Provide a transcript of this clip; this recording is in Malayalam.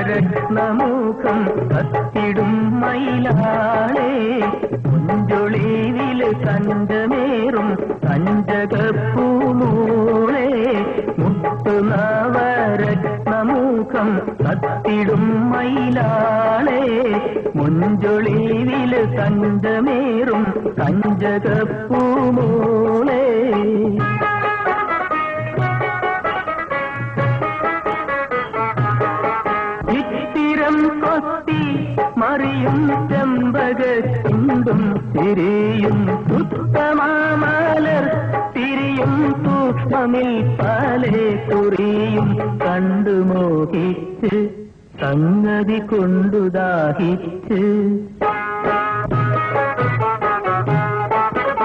മുത്തുനവരത്നമുഖം കത്തിടും മയിലാളെ മുഞ്ചൊളിവില് കഞ്ചമേറും കഞ്ചകപ്പൂമൂളെ മുത്തുനവരത്നമുഖം കത്തിടും മയിലാളെ മുഞ്ചൊളിവില് കഞ്ചമേറും കഞ്ചകപ്പൂമൂളെ കൊത്തി മറിയും ചെമ്പകത്തിണ്ടും തിരിയും ഉത്തമമലർ തിരിയും സൂക്ഷ്മമിൽ പലേ കുറിയും കണ്ടു മോഹിച്ച് സംഗതി കൊണ്ടു ദാഹിച്ച്